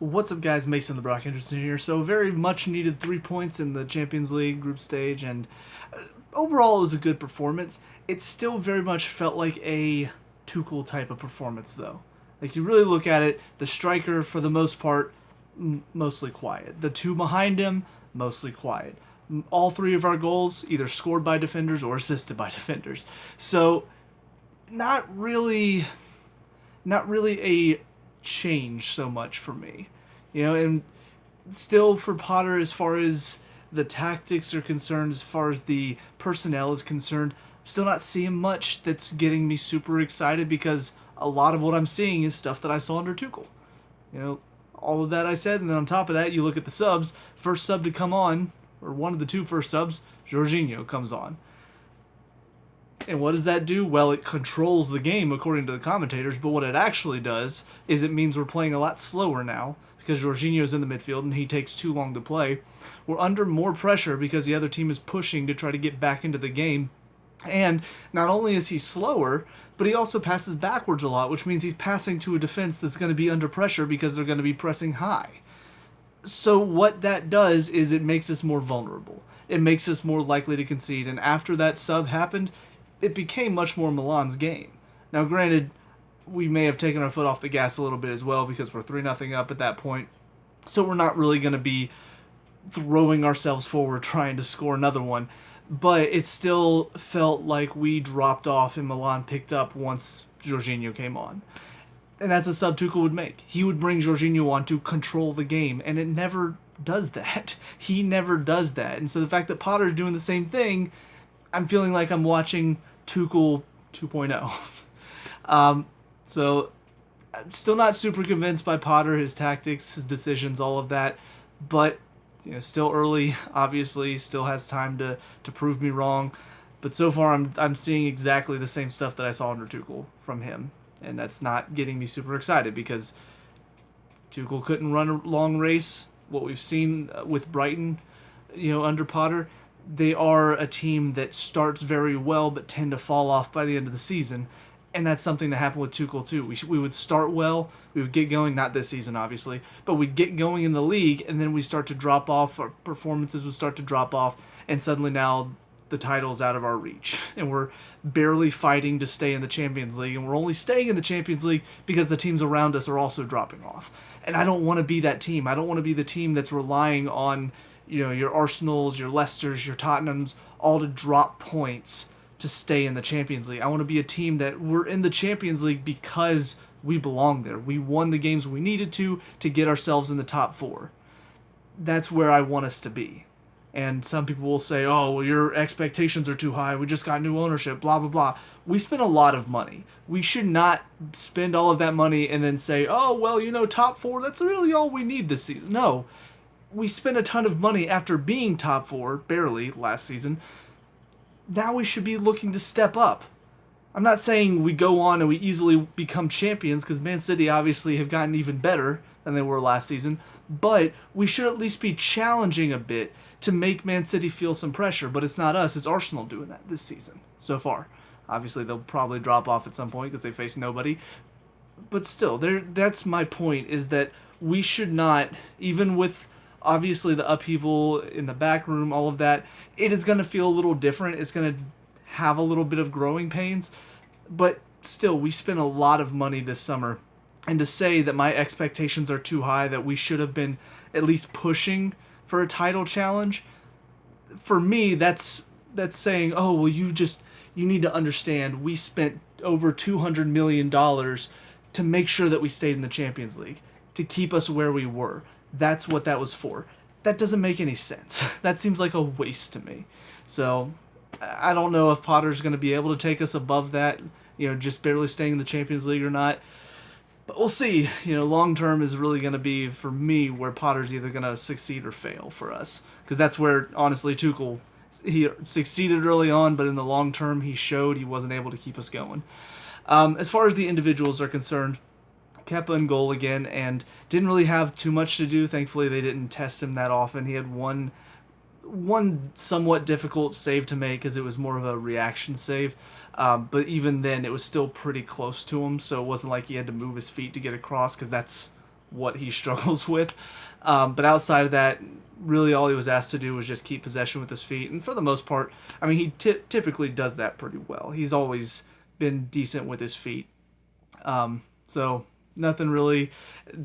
What's up, guys? Mason the Brock Henderson here. So, very much needed 3 points in the Champions League group stage, and overall, it was a good performance. It still very much felt like a Tuchel type of performance, though. Like, you really look at it, the striker, for the most part, mostly quiet. The two behind him, mostly quiet. All three of our goals either scored by defenders or assisted by defenders. So, not really, not really a change so much for me. And still for Potter, as far as the tactics are concerned, as far as the personnel is concerned, I'm still not seeing much that's getting me super excited because a lot of what I'm seeing is stuff that I saw under Tuchel. You know, all of that I said, and then on top of that, you look at the subs. First sub to come on, or one of the two first subs, Jorginho comes on. And what does that do? Well, it controls the game according to the commentators, but what it actually does is it means we're playing a lot slower now because Jorginho's in the midfield and he takes too long to play. We're under more pressure because the other team is pushing to try to get back into the game. And not only is he slower, but he also passes backwards a lot, which means he's passing to a defense that's going to be under pressure because they're going to be pressing high. So what that does is it makes us more vulnerable. It makes us more likely to concede. And after that sub happened, it became much more Milan's game. Now, granted, we may have taken our foot off the gas a little bit as well because we're 3-0 up at that point. So we're not really going to be throwing ourselves forward trying to score another one. But it still felt like we dropped off and Milan picked up once Jorginho came on. And that's a sub Tuchel would make. He would bring Jorginho on to control the game, and it never does that. He never does that. And so the fact that Potter's doing the same thing, I'm feeling like I'm watching Tuchel 2.0. So I'm still not super convinced by Potter, his tactics, his decisions, all of that. But still early. Obviously, still has time to prove me wrong. But so far, I'm seeing exactly the same stuff that I saw under Tuchel from him, and that's not getting me super excited because Tuchel couldn't run a long race. What we've seen with Brighton, under Potter, they are a team that starts very well but tend to fall off by the end of the season. And that's something that happened with Tuchel too. We would start well, we would get going, not this season obviously, but we'd get going in the league and then we start to drop off, our performances would start to drop off, and suddenly now the title's out of our reach. And we're barely fighting to stay in the Champions League, and we're only staying in the Champions League because the teams around us are also dropping off. And I don't want to be that team. I don't want to be the team that's relying on your Arsenals, your Leicesters, your Tottenhams, all to drop points to stay in the Champions League. I want to be a team that we're in the Champions League because we belong there. We won the games we needed to get ourselves in the top four. That's where I want us to be. And some people will say, oh, well, your expectations are too high. We just got new ownership, blah, blah, blah. We spent a lot of money. We should not spend all of that money and then say, oh, well, top four, that's really all we need this season. No, we spent a ton of money after being top four, barely, last season. Now we should be looking to step up. I'm not saying we go on and we easily become champions, because Man City obviously have gotten even better than they were last season, but we should at least be challenging a bit to make Man City feel some pressure. But it's not us, it's Arsenal doing that this season so far. Obviously they'll probably drop off at some point because they face nobody. But still, that's my point, is that we should not, even with obviously the upheaval in the back room, all of that, it is going to feel a little different. It's going to have a little bit of growing pains. But still, we spent a lot of money this summer. And to say that my expectations are too high, that we should have been at least pushing for a title challenge, for me, that's saying, oh, well, you need to understand, we spent over $200 million to make sure that we stayed in the Champions League, to keep us where we were. That's what that was for. That doesn't make any sense. That seems like a waste to me. So I don't know if Potter's going to be able to take us above that, just barely staying in the Champions League or not. But we'll see. Long term is really going to be, for me, where Potter's either going to succeed or fail for us. Because that's where, honestly, Tuchel, he succeeded early on, but in the long term, he showed he wasn't able to keep us going. As far as the individuals are concerned, Kepa in goal again, and didn't really have too much to do. Thankfully, they didn't test him that often. He had one somewhat difficult save to make because it was more of a reaction save. But even then, it was still pretty close to him, so it wasn't like he had to move his feet to get across, because that's what he struggles with. But outside of that, really all he was asked to do was just keep possession with his feet. And for the most part, I mean, he typically does that pretty well. He's always been decent with his feet. So nothing really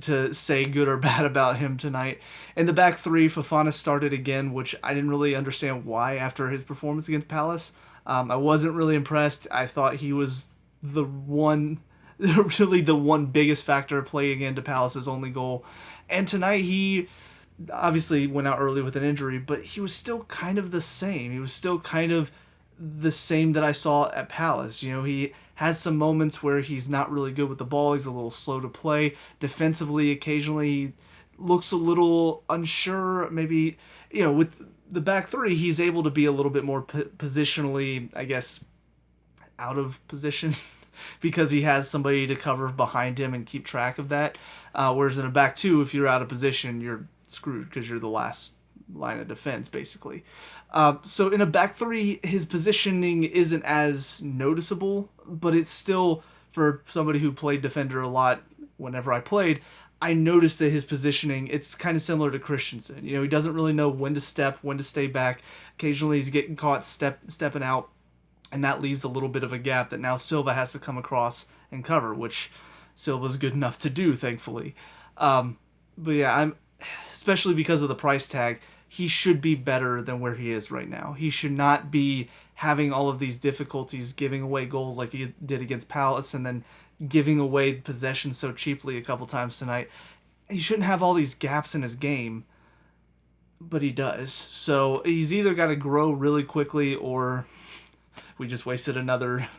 to say good or bad about him tonight. In the back three, Fofana started again, which I didn't really understand why after his performance against Palace. I wasn't really impressed. I thought he was the one, really the one biggest factor playing into Palace's only goal. And tonight he obviously went out early with an injury, but he was still kind of the same. He was still kind of the same that I saw at Palace. He has some moments where he's not really good with the ball. He's a little slow to play. Defensively, occasionally he looks a little unsure. Maybe, with the back three, he's able to be a little bit more positionally, I guess, out of position because he has somebody to cover behind him and keep track of that. Whereas in a back two, if you're out of position, you're screwed because you're the last line of defense, basically. So in a back three, his positioning isn't as noticeable, but it's still, for somebody who played defender a lot whenever I played, I noticed that his positioning, it's kind of similar to Christensen. He doesn't really know when to step, when to stay back. Occasionally he's getting caught stepping out, and that leaves a little bit of a gap that now Silva has to come across and cover, which Silva's good enough to do, thankfully. But yeah, especially because of the price tag, he should be better than where he is right now. He should not be having all of these difficulties giving away goals like he did against Palace and then giving away possession so cheaply a couple times tonight. He shouldn't have all these gaps in his game, but he does. So he's either got to grow really quickly or we just wasted another,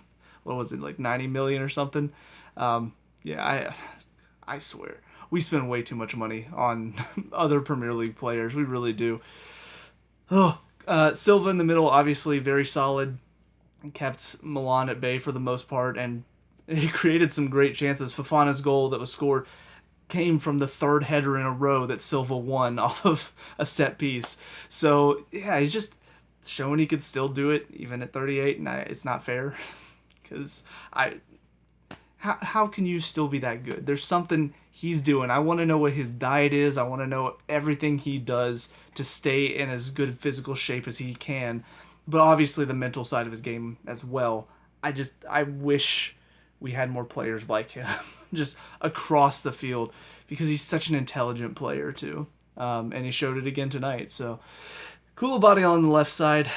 what was it, like 90 million or something? Yeah, I swear. We spend way too much money on other Premier League players. We really do. Silva in the middle, obviously very solid. Kept Milan at bay for the most part, and he created some great chances. Fofana's goal that was scored came from the third header in a row that Silva won off of a set piece. So, yeah, he's just showing he could still do it even at 38, and it's not fair. Because how can you still be that good? There's something he's doing. I want to know what his diet is. I want to know everything he does to stay in as good physical shape as he can. But obviously the mental side of his game as well. I wish we had more players like him just across the field because he's such an intelligent player too. And he showed it again tonight. So Koulibaly on the left side.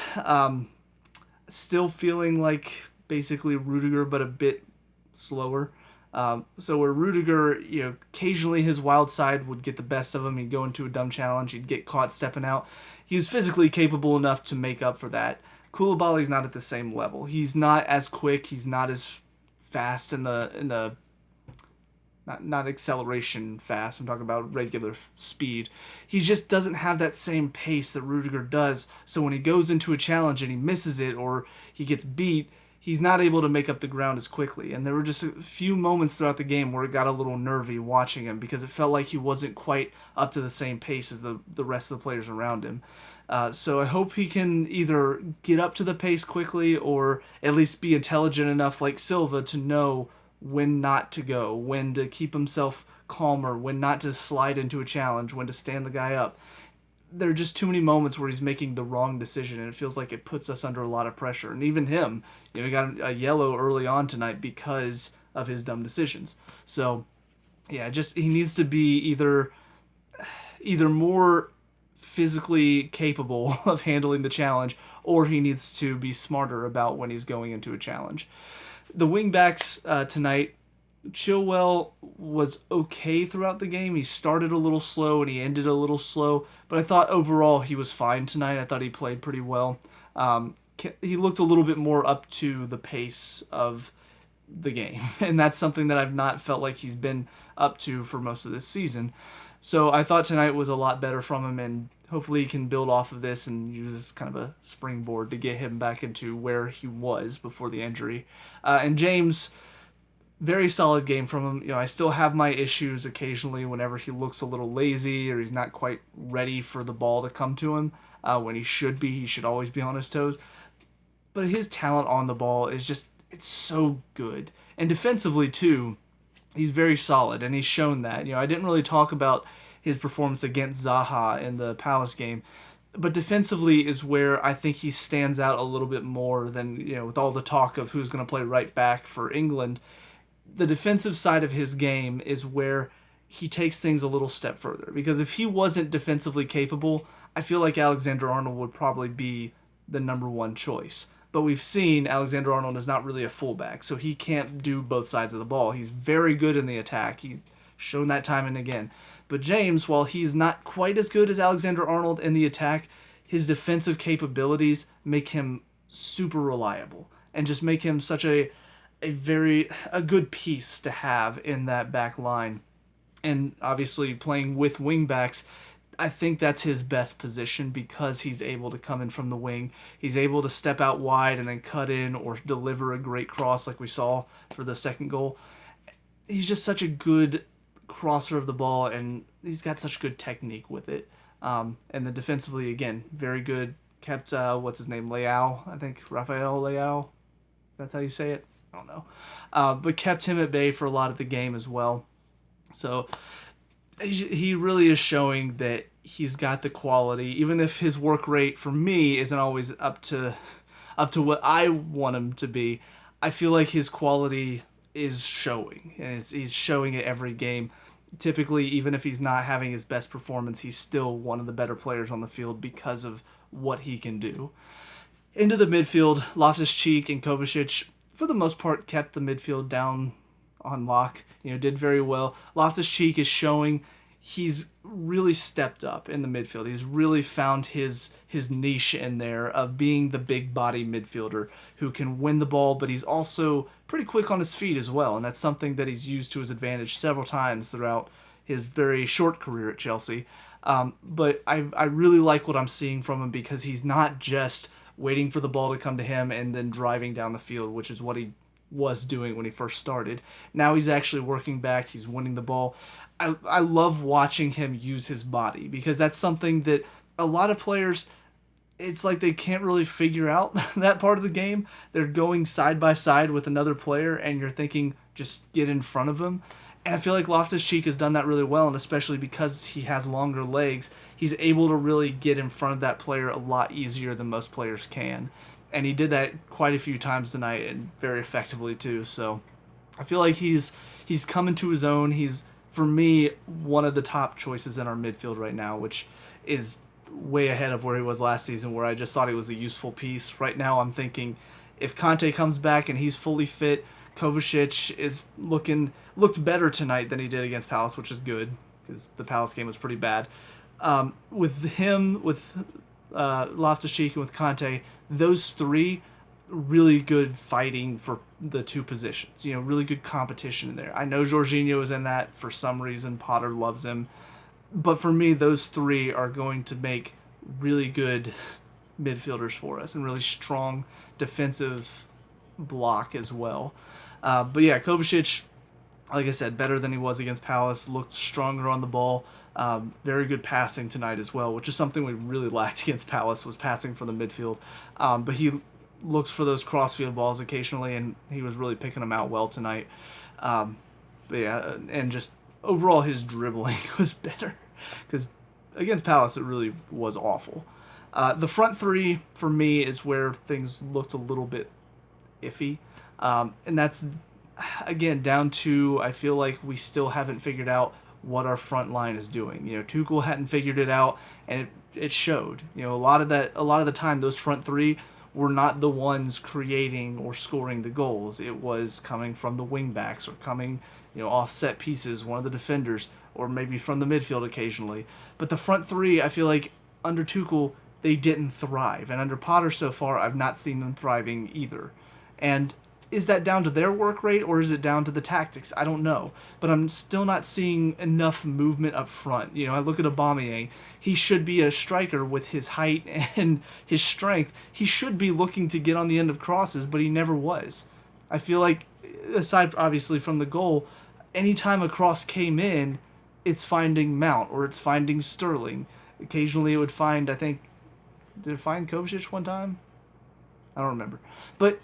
Still feeling like basically Rudiger, but a bit slower. So where Rudiger, occasionally his wild side would get the best of him. He'd go into a dumb challenge. He'd get caught stepping out. He was physically capable enough to make up for that. Koulibaly's not at the same level. He's not as quick. He's not as fast in the not acceleration fast. I'm talking about regular speed. He just doesn't have that same pace that Rudiger does. So when he goes into a challenge and he misses it or he gets beat, he's not able to make up the ground as quickly. And there were just a few moments throughout the game where it got a little nervy watching him because it felt like he wasn't quite up to the same pace as the rest of the players around him. So I hope he can either get up to the pace quickly or at least be intelligent enough like Silva to know when not to go, when to keep himself calmer, when not to slide into a challenge, when to stand the guy up. There are just too many moments where he's making the wrong decision, and it feels like it puts us under a lot of pressure. And even him, he got a yellow early on tonight because of his dumb decisions. So, yeah, he needs to be either more physically capable of handling the challenge, or he needs to be smarter about when he's going into a challenge. The wingbacks tonight, Chilwell was okay throughout the game. He started a little slow and he ended a little slow, but I thought overall he was fine tonight. I thought he played pretty well. He looked a little bit more up to the pace of the game, and that's something that I've not felt like he's been up to for most of this season. So I thought tonight was a lot better from him, and hopefully he can build off of this and use this kind of a springboard to get him back into where he was before the injury. And James, very solid game from him. I still have my issues occasionally whenever he looks a little lazy or he's not quite ready for the ball to come to him when he should be. He should always be on his toes. But his talent on the ball is just, it's so good. And defensively too, he's very solid, and he's shown that. I didn't really talk about his performance against Zaha in the Palace game, but defensively is where I think he stands out a little bit more than, with all the talk of who's going to play right back for England. The defensive side of his game is where he takes things a little step further, because if he wasn't defensively capable, I feel like Alexander Arnold would probably be the number one choice. But we've seen Alexander Arnold is not really a fullback, so he can't do both sides of the ball. He's very good in the attack. He's shown that time and again. But James, while he's not quite as good as Alexander Arnold in the attack, his defensive capabilities make him super reliable and just make him such a good piece to have in that back line. And obviously playing with wingbacks, I think that's his best position because he's able to come in from the wing. He's able to step out wide and then cut in or deliver a great cross like we saw for the second goal. He's just such a good crosser of the ball, and he's got such good technique with it. And then defensively, again, very good. Kept, what's his name, Leao, I think, Rafael Leao. That's how you say it? I don't know. But kept him at bay for a lot of the game as well. So he really is showing that he's got the quality, even if his work rate for me isn't always up to what I want him to be. I feel like his quality is showing, and he's showing it every game. Typically, even if he's not having his best performance, he's still one of the better players on the field because of what he can do. Into the midfield, Loftus-Cheek and Kovacic, for the most part, kept the midfield down on lock. Did very well. Loftus-Cheek is showing he's really stepped up in the midfield. He's really found his niche in there of being the big body midfielder who can win the ball, but he's also pretty quick on his feet as well, and that's something that he's used to his advantage several times throughout his very short career at Chelsea. But I really like what I'm seeing from him because he's not just waiting for the ball to come to him and then driving down the field, which is what he was doing when he first started. Now he's actually working back. He's winning the ball. I love watching him use his body because that's something that a lot of players, it's like they can't really figure out that part of the game. They're going side by side with another player and you're thinking, just get in front of him. And I feel like Loftus-Cheek has done that really well, and especially because he has longer legs, he's able to really get in front of that player a lot easier than most players can. And he did that quite a few times tonight and very effectively too. So I feel like he's coming to his own. He's, for me, one of the top choices in our midfield right now, which is way ahead of where he was last season, where I just thought he was a useful piece. Right now I'm thinking if Conte comes back and he's fully fit, Kovacic is looked better tonight than he did against Palace, which is good because the Palace game was pretty bad. With him, with Loftus-Cheek, and with Conte, those three really good fighting for the two positions. Really good competition in there. I know Jorginho is in that for some reason. Potter loves him. But for me, those three are going to make really good midfielders for us and really strong defensive block as well. But yeah, Kovacic, like I said, better than he was against Palace, looked stronger on the ball. Very good passing tonight as well, which is something we really lacked against Palace, was passing from the midfield. But he looks for those crossfield balls occasionally, and he was really picking them out well tonight. But yeah, and just overall his dribbling was better because against Palace it really was awful. The front three for me is where things looked a little bit iffy, and that's again down to, I feel like we still haven't figured out what our front line is doing. Tuchel hadn't figured it out, and it showed. A lot of the time those front three were not the ones creating or scoring the goals. It was coming from the wing backs or coming, off set pieces, one of the defenders, or maybe from the midfield occasionally. But the front three, I feel like under Tuchel, they didn't thrive. And under Potter so far, I've not seen them thriving either. And is that down to their work rate or is it down to the tactics? I don't know. But I'm still not seeing enough movement up front. I look at Aubameyang. He should be a striker with his height and his strength. He should be looking to get on the end of crosses, but he never was. I feel like, aside obviously from the goal, anytime a cross came in, it's finding Mount or it's finding Sterling. Occasionally it would find, I think, did it find Kovacic one time? I don't remember. But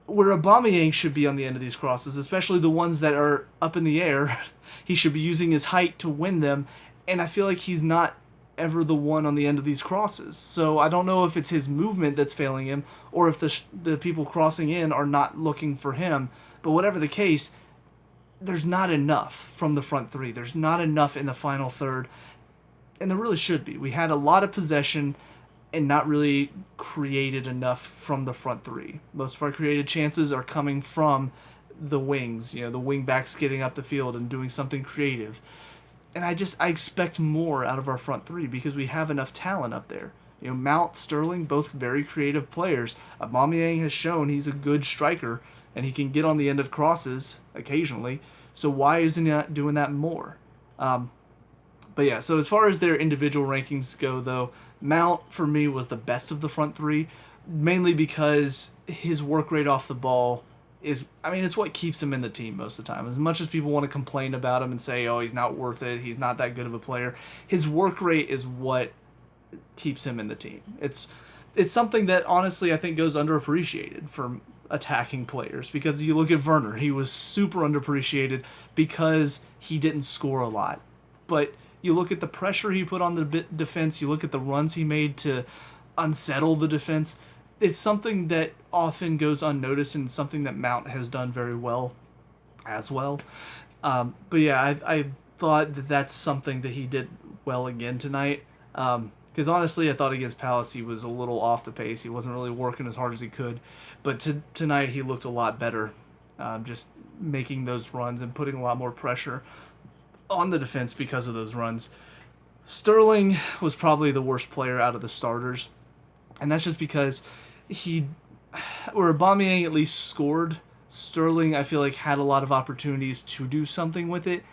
where Aubameyang should be on the end of these crosses, especially the ones that are up in the air. He should be using his height to win them, and I feel like he's not ever the one on the end of these crosses. So I don't know if it's his movement that's failing him, or if the people crossing in are not looking for him. But whatever the case, there's not enough from the front three. There's not enough in the final third, and there really should be. We had a lot of possession and not really created enough from the front three. Most of our created chances are coming from the wings, the wing backs getting up the field and doing something creative. And I expect more out of our front three because we have enough talent up there. Mount, Sterling, both very creative players. Aubameyang has shown he's a good striker and he can get on the end of crosses occasionally. So why isn't he not doing that more? But yeah, so as far as their individual rankings go, though, Mount, for me, was the best of the front three, mainly because his work rate off the ball it's what keeps him in the team most of the time. As much as people want to complain about him and say, oh, he's not worth it, he's not that good of a player, his work rate is what keeps him in the team. It's something that, honestly, I think goes underappreciated for attacking players, because you look at Werner, he was super underappreciated because he didn't score a lot. But you look at the pressure he put on the defense, you look at the runs he made to unsettle the defense, it's something that often goes unnoticed and something that Mount has done very well as well. But yeah, I thought that that's something that he did well again tonight. Because honestly, I thought against Palace he was a little off the pace. He wasn't really working as hard as he could. But tonight he looked a lot better, just making those runs and putting a lot more pressure on the defense because of those runs. Sterling was probably the worst player out of the starters. And that's just because Aubameyang at least scored. Sterling, I feel like, had a lot of opportunities to do something with it,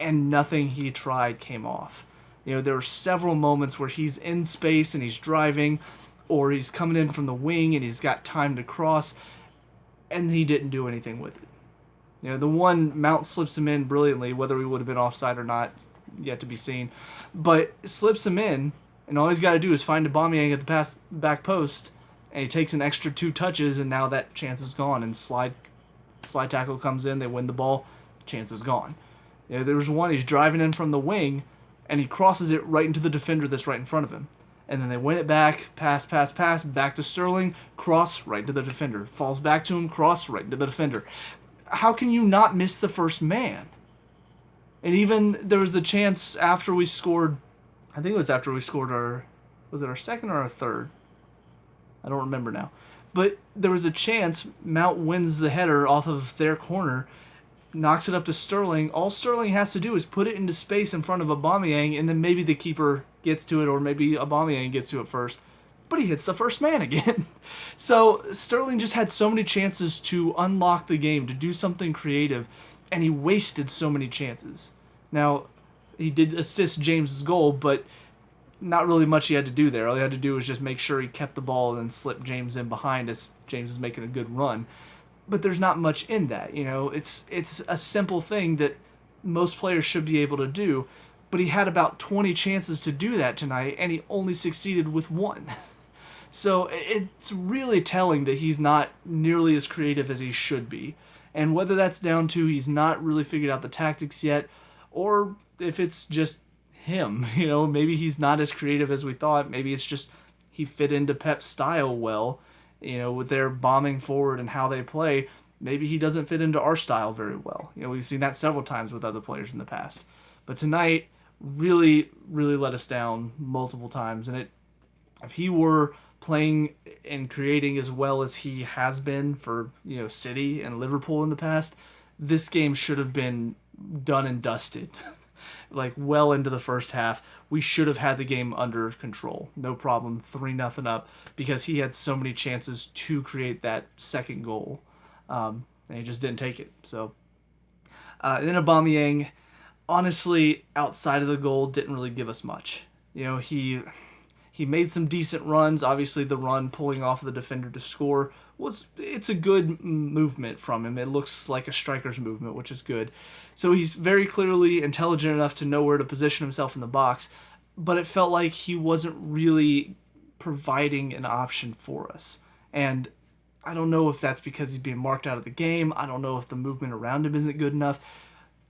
and nothing he tried came off. There were several moments where he's in space and he's driving, or he's coming in from the wing and he's got time to cross, and he didn't do anything with it. The one, Mount slips him in brilliantly, whether he would have been offside or not, yet to be seen, but slips him in, and all he's got to do is find Aubameyang at the back post, and he takes an extra 2 touches, and now that chance is gone, and slide tackle comes in, they win the ball, chance is gone. There was one, he's driving in from the wing, and he crosses it right into the defender that's right in front of him. And then they win it back, pass, back to Sterling, cross, right into the defender. Falls back to him, cross, right into the defender. How can you not miss the first man? And even, there was the chance after we scored, I think it was after we scored was it our second or our third? I don't remember now. But there was a chance Mount wins the header off of their corner, knocks it up to Sterling. All Sterling has to do is put it into space in front of Aubameyang, and then maybe the keeper gets to it, or maybe Aubameyang gets to it first. But he hits the first man again. So Sterling just had so many chances to unlock the game, to do something creative, and he wasted so many chances. Now, he did assist James's goal, but not really much he had to do there. All he had to do was just make sure he kept the ball and slip James in behind as James is making a good run. But there's not much in that, It's a simple thing that most players should be able to do, but he had about 20 chances to do that tonight, and he only succeeded with 1. So it's really telling that he's not nearly as creative as he should be. And whether that's down to he's not really figured out the tactics yet, or if it's just him, maybe he's not as creative as we thought. Maybe it's just he fit into Pep's style well, with their bombing forward and how they play. Maybe he doesn't fit into our style very well. We've seen that several times with other players in the past. But tonight really, really let us down multiple times. And if he were playing and creating as well as he has been for, City and Liverpool in the past, this game should have been done and dusted. Like well into the first half, we should have had the game under control. No problem, 3-0 up, because he had so many chances to create that second goal. And he just didn't take it. So, then Aubameyang, honestly, outside of the goal, didn't really give us much. He made some decent runs. Obviously, the run pulling off the defender to score it's a good movement from him. It looks like a striker's movement, which is good. So he's very clearly intelligent enough to know where to position himself in the box, but it felt like he wasn't really providing an option for us. And I don't know if that's because he's being marked out of the game. I don't know if the movement around him isn't good enough.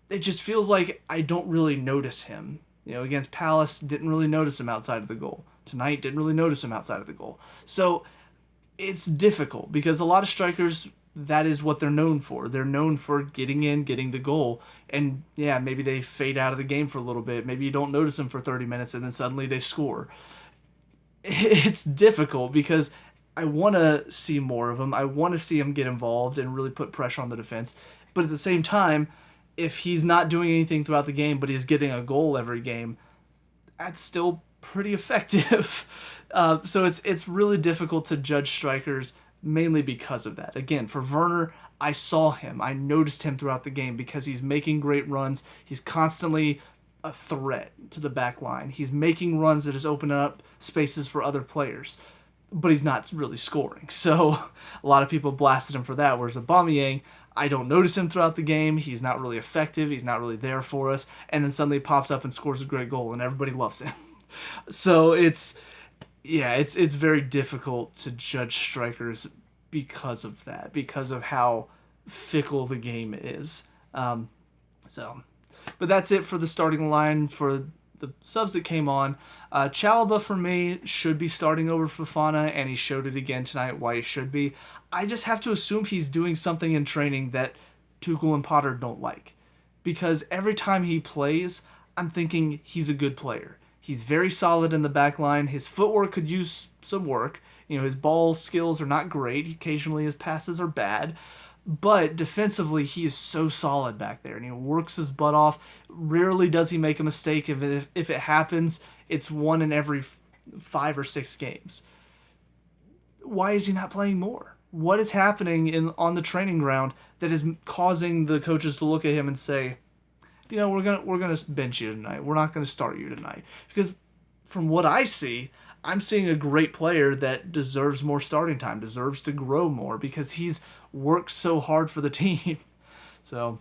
It just feels like I don't really notice him. Against Palace, didn't really notice him outside of the goal. Tonight, didn't really notice him outside of the goal. So it's difficult because a lot of strikers, that is what they're known for. They're known for getting in, getting the goal. And yeah, maybe they fade out of the game for a little bit. Maybe you don't notice them for 30 minutes and then suddenly they score. It's difficult because I want to see more of him. I want to see him get involved and really put pressure on the defense. But at the same time, if he's not doing anything throughout the game, but he's getting a goal every game, that's still pretty effective. So it's really difficult to judge strikers mainly because of that. Again, for Werner, I saw him. I noticed him throughout the game because he's making great runs. He's constantly a threat to the back line. He's making runs that is opening up spaces for other players, but he's not really scoring. So a lot of people blasted him for that, whereas Aubameyang, I don't notice him throughout the game. He's not really effective. He's not really there for us. And then suddenly pops up and scores a great goal, and everybody loves him. So it's very difficult to judge strikers because of that, because of how fickle the game is. But that's it for the starting line for the subs that came on. Chalobah, for me, should be starting over Fofana, and he showed it again tonight why he should be. I just have to assume he's doing something in training that Tuchel and Potter don't like. Because every time he plays, I'm thinking he's a good player. He's very solid in the back line. His footwork could use some work. His ball skills are not great. Occasionally his passes are bad. But defensively, he is so solid back there, and he works his butt off. Rarely does he make a mistake. If it happens, it's one in every 5 or 6 games. Why is he not playing more? What is happening on the training ground that is causing the coaches to look at him and say, we're gonna bench you tonight. We're not gonna start you tonight. Because from what I see, I'm seeing a great player that deserves more starting time, deserves to grow more because he's worked so hard for the team. So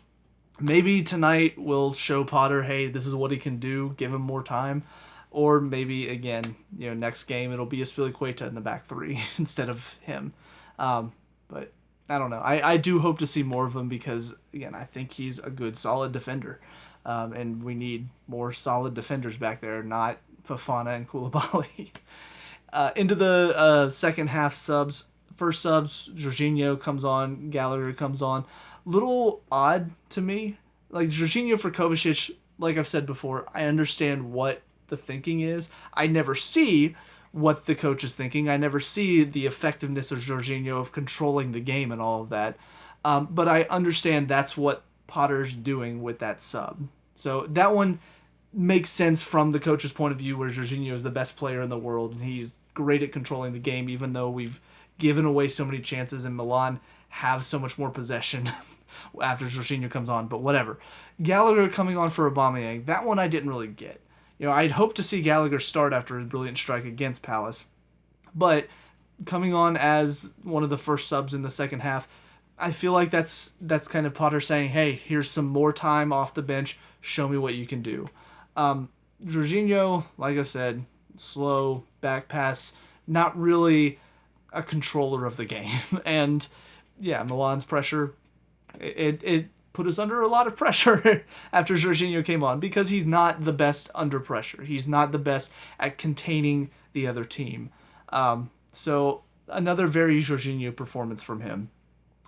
maybe tonight will show Potter, hey, this is what he can do, give him more time. Or maybe, again, next game it'll be Aspilicueta in the back three instead of him. But I don't know. I do hope to see more of him because, again, I think he's a good, solid defender. And we need more solid defenders back there, not Fofana and Koulibaly. Into the second half subs. First subs, Jorginho comes on, Gallagher comes on. Little odd to me. Like, Jorginho for Kovacic, like I've said before, I understand what the thinking is. I never see what the coach is thinking. I never see the effectiveness of Jorginho of controlling the game and all of that. But I understand that's what Potter's doing with that sub. So that one makes sense from the coach's point of view, where Jorginho is the best player in the world and he's great at controlling the game, even though we've given away so many chances and Milan have so much more possession after Jorginho comes on, but whatever. Gallagher coming on for Aubameyang, that one I didn't really get. I'd hoped to see Gallagher start after his brilliant strike against Palace, but coming on as one of the first subs in the second half, I feel like that's kind of Potter saying, hey, here's some more time off the bench, show me what you can do. Jorginho, like I said, slow, back pass, not really a controller of the game. And yeah, Milan's pressure, it put us under a lot of pressure after Jorginho came on because he's not the best under pressure. He's not the best at containing the other team. So another very Jorginho performance from him.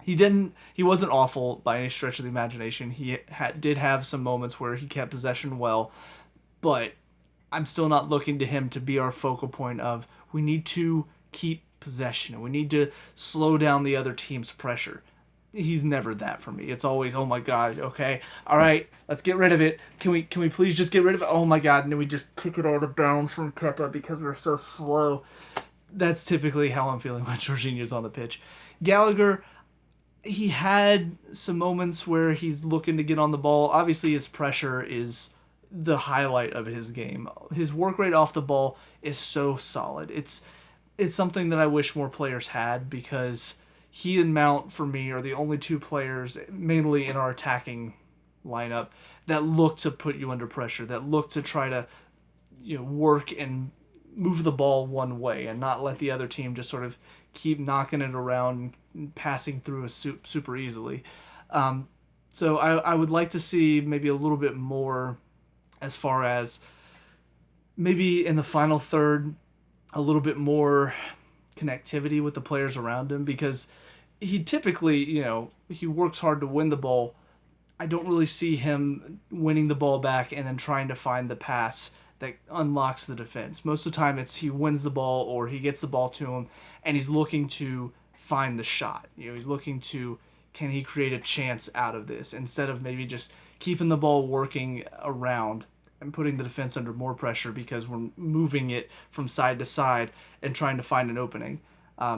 He wasn't awful by any stretch of the imagination. He did have some moments where he kept possession well, but I'm still not looking to him to be our focal point of we need to keep possession and we need to slow down the other team's pressure. He's never that for me. It's always, oh my God, okay, all right, let's get rid of it. Can we please just get rid of it? Oh my God, and then we just kick it out of bounds from Kepa because we're so slow. That's typically how I'm feeling when Jorginho's on the pitch. Gallagher, he had some moments where he's looking to get on the ball. Obviously, his pressure is the highlight of his game. His work rate off the ball is so solid. It's something that I wish more players had because he and Mount, for me, are the only two players, mainly in our attacking lineup, that look to put you under pressure, that look to try to work and move the ball one way and not let the other team just sort of keep knocking it around and passing through us super easily. So I would like to see maybe a little bit more as far as maybe in the final third, a little bit more connectivity with the players around him, because he typically, he works hard to win the ball. I don't really see him winning the ball back and then trying to find the pass that unlocks the defense. Most of the time it's he wins the ball or he gets the ball to him and he's looking to find the shot. He's looking to, can he create a chance out of this, instead of maybe just keeping the ball working around and putting the defense under more pressure because we're moving it from side to side and trying to find an opening.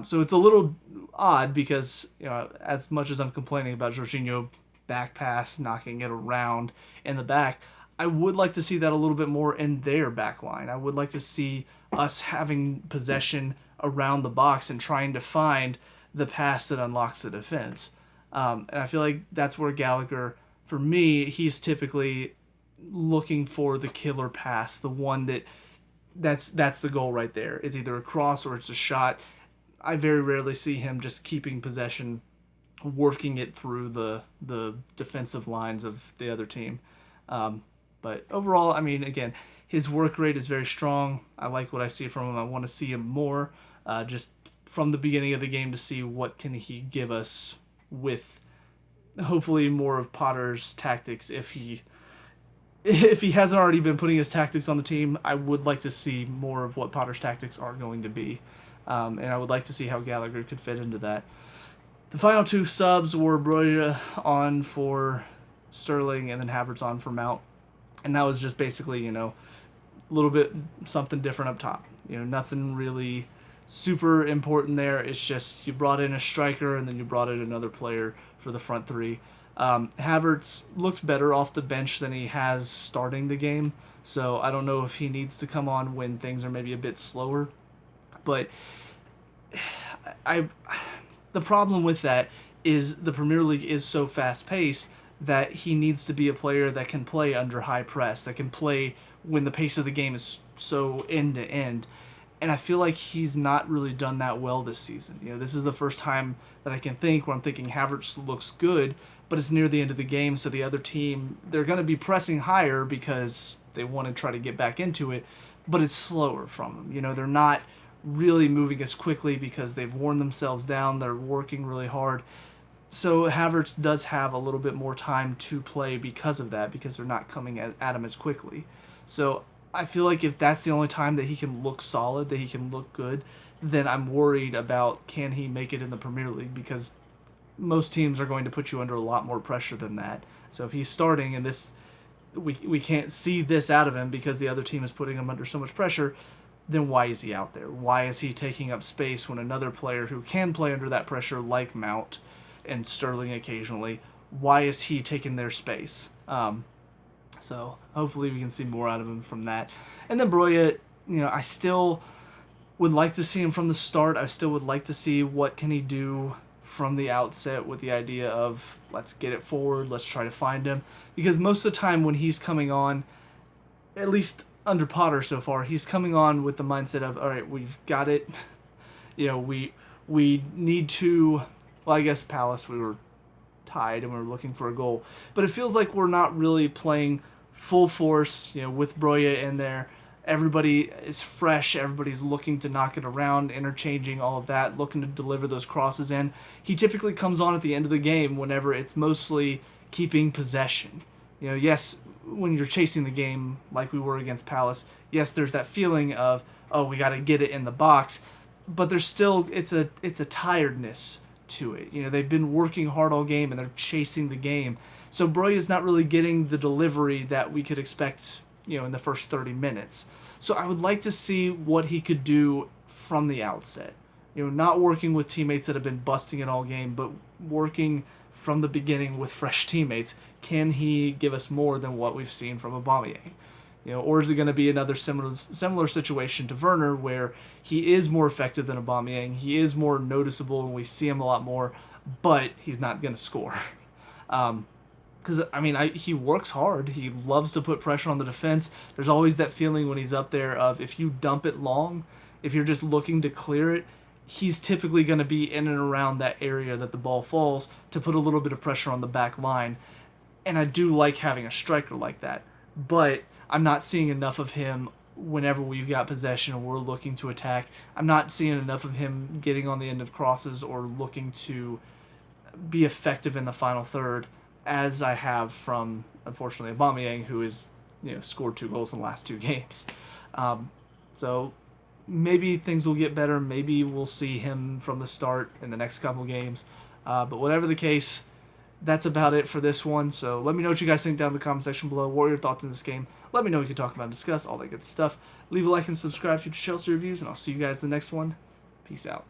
So it's a little odd because, as much as I'm complaining about Jorginho back pass, knocking it around in the back, I would like to see that a little bit more in their back line. I would like to see us having possession around the box and trying to find the pass that unlocks the defense. And I feel like that's where Gallagher, for me, he's typically looking for the killer pass, the one that's the goal right there. It's either a cross or it's a shot. I very rarely see him just keeping possession, working it through the defensive lines of the other team. But overall, again, his work rate is very strong. I like what I see from him. I want to see him more, just from the beginning of the game, to see what can he give us with hopefully more of Potter's tactics. If he hasn't already been putting his tactics on the team, I would like to see more of what Potter's tactics are going to be. And I would like to see how Gallagher could fit into that. The final two subs were Broja on for Sterling and then Havertz on for Mount. And that was just basically, a little bit something different up top. Nothing really super important there. It's just you brought in a striker and then you brought in another player for the front three. Havertz looked better off the bench than he has starting the game. So I don't know if he needs to come on when things are maybe a bit slower. But the problem with that is the Premier League is so fast-paced that he needs to be a player that can play under high press, that can play when the pace of the game is so end-to-end. And I feel like he's not really done that well this season. This is the first time that I can think where I'm thinking Havertz looks good, but it's near the end of the game, so the other team, they're going to be pressing higher because they want to try to get back into it, but it's slower from them. They're not really moving as quickly because they've worn themselves down. They're working really hard. So Havertz does have a little bit more time to play because of that, because they're not coming at him as quickly. So I feel like if that's the only time that he can look solid, that he can look good, then I'm worried about, can he make it in the Premier League, because most teams are going to put you under a lot more pressure than that. So if he's starting and we can't see this out of him because the other team is putting him under so much pressure, then why is he out there? Why is he taking up space when another player who can play under that pressure, like Mount and Sterling occasionally, why is he taking their space? So hopefully we can see more out of him from that. And then Broja, I still would like to see him from the start. I still would like to see what can he do from the outset, with the idea of let's get it forward, let's try to find him. Because most of the time when he's coming on, at least under Potter so far, he's coming on with the mindset of, all right, we've got it. We need to, well, I guess Palace, we were tied and we were looking for a goal. But it feels like we're not really playing full force, with Broja in there. Everybody is fresh. Everybody's looking to knock it around, interchanging all of that, looking to deliver those crosses in. He typically comes on at the end of the game whenever it's mostly keeping possession. Yes, when you're chasing the game like we were against Palace, yes, there's that feeling of, oh, we got to get it in the box, but there's still, it's a tiredness to it. They've been working hard all game and they're chasing the game. So Broja's not really getting the delivery that we could expect, in the first 30 minutes. So I would like to see what he could do from the outset. Not working with teammates that have been busting it all game, but working from the beginning with fresh teammates. Can he give us more than what we've seen from Aubameyang? Or is it going to be another similar situation to Werner, where he is more effective than Aubameyang, he is more noticeable and we see him a lot more, but he's not going to score. Because, he works hard. He loves to put pressure on the defense. There's always that feeling when he's up there of, if you dump it long, if you're just looking to clear it, he's typically going to be in and around that area that the ball falls to put a little bit of pressure on the back line. And I do like having a striker like that. But I'm not seeing enough of him whenever we've got possession or we're looking to attack. I'm not seeing enough of him getting on the end of crosses or looking to be effective in the final third as I have from, unfortunately, Aubameyang, who has scored 2 goals in the last 2 games. So maybe things will get better. Maybe we'll see him from the start in the next couple games. But whatever the case, that's about it for this one. So let me know what you guys think down in the comment section below. What are your thoughts in this game? Let me know what you can talk about and discuss, all that good stuff. Leave a like and subscribe for future Chelsea reviews, and I'll see you guys in the next one. Peace out.